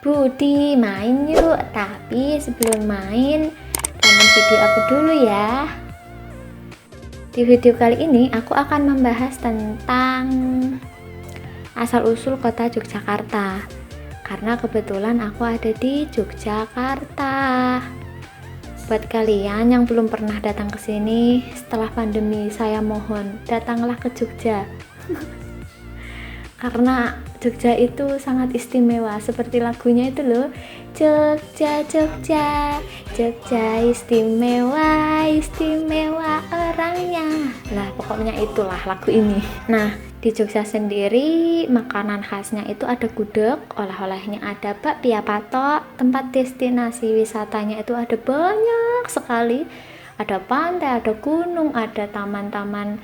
Budi, main yuk. Tapi sebelum main, tonton video aku dulu ya. Di video kali ini aku akan membahas tentang asal-usul kota Yogyakarta. Karena kebetulan aku ada di Yogyakarta. Buat kalian yang belum pernah datang ke sini setelah pandemi, saya mohon datanglah ke Jogja. Karena Jogja itu sangat istimewa, seperti lagunya itu loh. Jogja, Jogja, Jogja istimewa, istimewa orangnya. Lah pokoknya itulah lagu ini. Nah, di Jogja sendiri makanan khasnya itu ada gudeg, oleh-olehnya ada bakpia patok, tempat destinasi wisatanya itu ada banyak sekali. Ada pantai, ada gunung, ada taman-taman,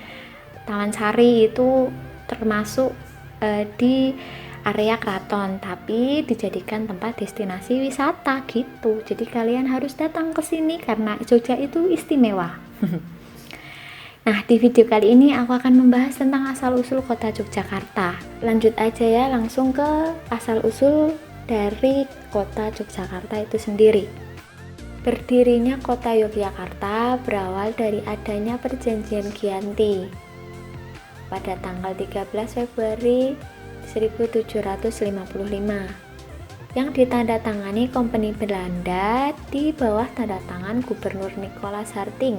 Taman Sari itu termasuk di area keraton, tapi dijadikan tempat destinasi wisata gitu. Jadi kalian harus datang ke sini karena Jogja itu istimewa. Nah, di video kali ini aku akan membahas tentang asal-usul kota Yogyakarta. Lanjut aja ya, langsung ke asal-usul dari kota Yogyakarta itu sendiri. Berdirinya kota Yogyakarta berawal dari adanya perjanjian Giyanti pada tanggal 13 Februari 1755 yang ditandatangani Kompeni Belanda di bawah tanda tangan Gubernur Nicolaas Harting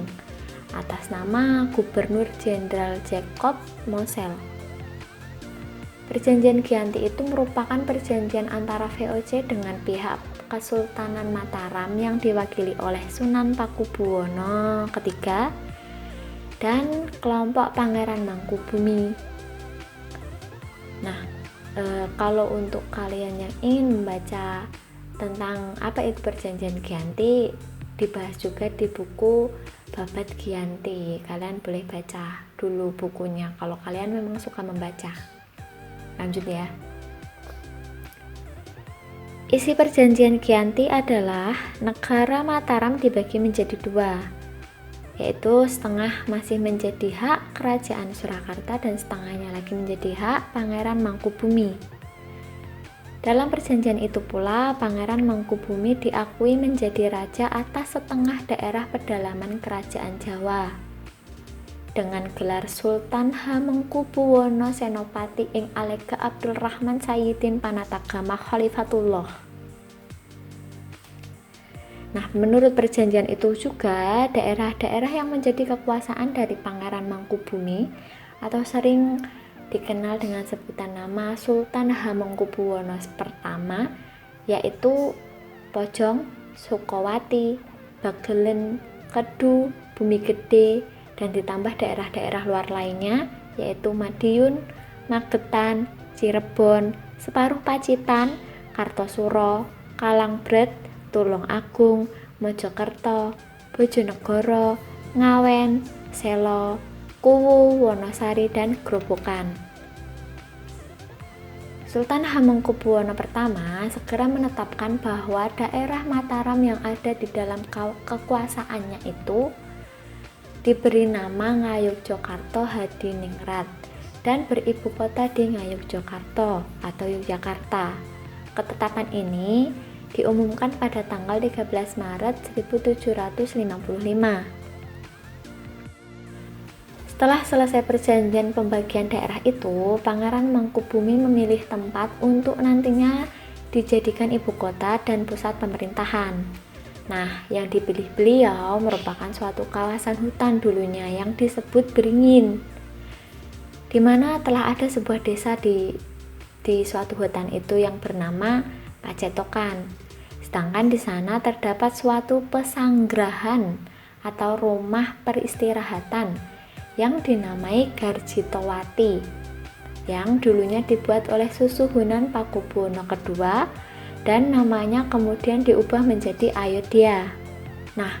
atas nama Gubernur Jenderal Jacob Moselh. Perjanjian Giyanti itu merupakan perjanjian antara VOC dengan pihak Kesultanan Mataram yang diwakili oleh Sunan Pakubuwono III dan kelompok Pangeran Mangkubumi. Nah, kalau untuk kalian yang ingin membaca tentang apa itu perjanjian Giyanti, dibahas juga di buku Babad Giyanti. Kalian boleh baca dulu bukunya kalau kalian memang suka membaca. Lanjut ya. Isi perjanjian Giyanti adalah negara Mataram dibagi menjadi dua, yaitu setengah masih menjadi hak Kerajaan Surakarta dan setengahnya lagi menjadi hak Pangeran Mangkubumi. Dalam perjanjian itu pula, Pangeran Mangkubumi diakui menjadi raja atas setengah daerah pedalaman Kerajaan Jawa dengan gelar Sultan Hamengkubuwono Senopati ing Alega Abdul Rahman Sayyidin Panatagama Khalifatullah. Nah, menurut perjanjian itu juga daerah-daerah yang menjadi kekuasaan dari Pangeran Mangkubumi atau sering dikenal dengan sebutan nama Sultan Hamengkubuwono pertama, yaitu Pojong, Sukowati, Bagelen, Kedu, Bumi Gede, dan ditambah daerah-daerah luar lainnya yaitu Madiun, Magetan, Cirebon, Separuh Pacitan, Kartosuro, Kalangbret, Tulung Agung, Mojokerto, Bojonegoro, Ngawen, Selo, Kuwu, Wonosari, dan Grobogan. Sultan Hamengkubuwono pertama segera menetapkan bahwa daerah Mataram yang ada di dalam kekuasaannya itu diberi nama Ngayogyakarta Hadiningrat dan beribu kota di Ngayogyakarta atau Yogyakarta. Ketetapan ini diumumkan pada tanggal 13 Maret 1755. Setelah selesai perjanjian pembagian daerah itu, Pangeran Mangkubumi memilih tempat untuk nantinya dijadikan ibu kota dan pusat pemerintahan. Nah, yang dipilih beliau merupakan suatu kawasan hutan dulunya yang disebut Beringin, di mana telah ada sebuah desa di suatu hutan itu yang bernama Pacetokan. Sedangkan di sana terdapat suatu pesanggrahan atau rumah peristirahatan yang dinamai Garjitowati, yang dulunya dibuat oleh Susuhunan Pakubuwono II dan namanya kemudian diubah menjadi Ayodhya. Nah,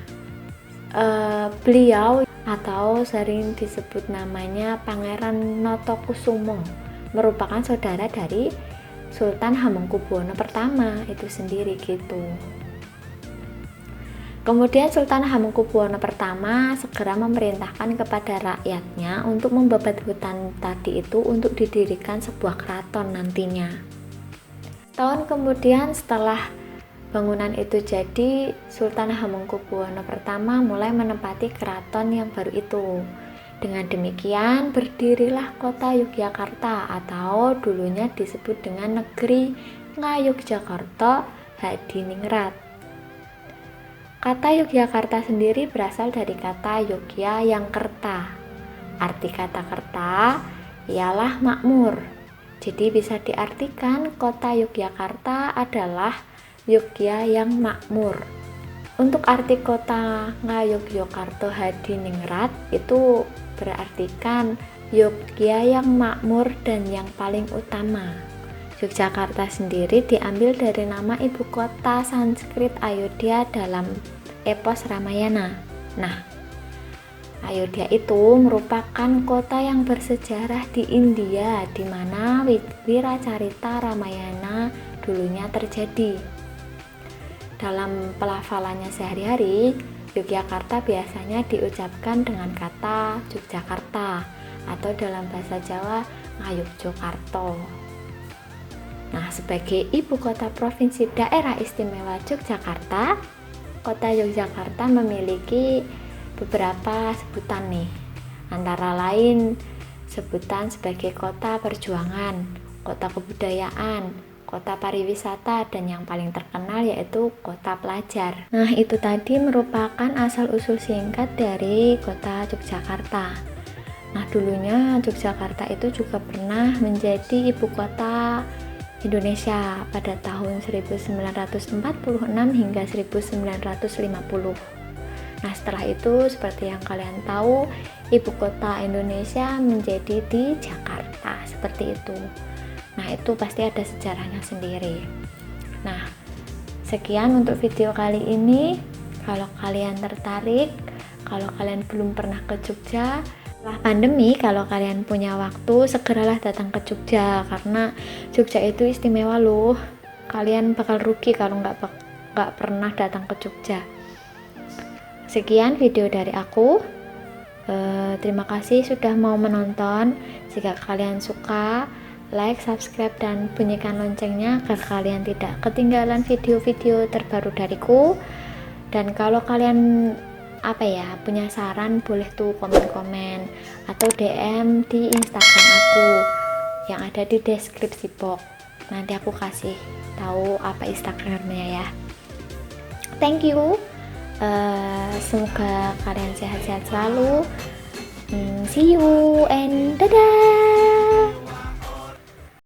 beliau atau sering disebut namanya Pangeran Notokusumo merupakan saudara dari Sultan Hamengkubuwono pertama itu sendiri gitu. Kemudian Sultan Hamengkubuwono pertama segera memerintahkan kepada rakyatnya untuk membabat hutan tadi itu untuk didirikan sebuah keraton nantinya. Tahun kemudian setelah bangunan itu jadi, Sultan Hamengkubuwono pertama mulai menempati keraton yang baru itu. Dengan demikian berdirilah kota Yogyakarta atau dulunya disebut dengan negeri Ngayogyakarta Hadiningrat. Kata Yogyakarta sendiri berasal dari kata Yogya yang kerta. Arti kata kerta ialah makmur. Jadi bisa diartikan kota Yogyakarta adalah Yogya yang makmur. Untuk arti kota Ngayogyakarta Hadiningrat itu berartikan Yogya yang makmur dan yang paling utama. Yogyakarta sendiri diambil dari nama ibu kota Sanskrit Ayodhya dalam epos Ramayana. Nah, Ayodhya itu merupakan kota yang bersejarah di India, di mana wiracarita Ramayana dulunya terjadi. Dalam pelafalannya sehari-hari, Yogyakarta biasanya diucapkan dengan kata Yogyakarta atau dalam bahasa Jawa Ngayogyakarta. Nah, sebagai ibu kota provinsi daerah istimewa Yogyakarta, kota Yogyakarta memiliki beberapa sebutan nih, antara lain sebutan sebagai kota perjuangan, kota kebudayaan, kota pariwisata, dan yang paling terkenal yaitu kota pelajar. Nah, itu tadi merupakan asal-usul singkat dari kota Yogyakarta. Nah, dulunya Yogyakarta itu juga pernah menjadi ibu kota Indonesia pada tahun 1946 hingga 1950. Nah, setelah itu seperti yang kalian tahu, ibu kota Indonesia menjadi di Jakarta, seperti itu. Nah, itu pasti ada sejarahnya sendiri. Nah, sekian untuk video kali ini. Kalau kalian tertarik, kalau kalian belum pernah ke Jogja, setelah pandemi, kalau kalian punya waktu, segeralah datang ke Jogja, karena Jogja itu istimewa loh. Kalian bakal rugi kalau nggak pernah datang ke Jogja. Sekian video dari aku. Terima kasih sudah mau menonton. Jika kalian suka, like, subscribe, dan bunyikan loncengnya agar kalian tidak ketinggalan video-video terbaru dariku. Dan kalau kalian punya saran, boleh tuh komen-komen atau DM di Instagram aku yang ada di deskripsi box. Nanti aku kasih tahu apa Instagramnya ya. Thank you. Semoga kalian sehat-sehat selalu. See you and dadah.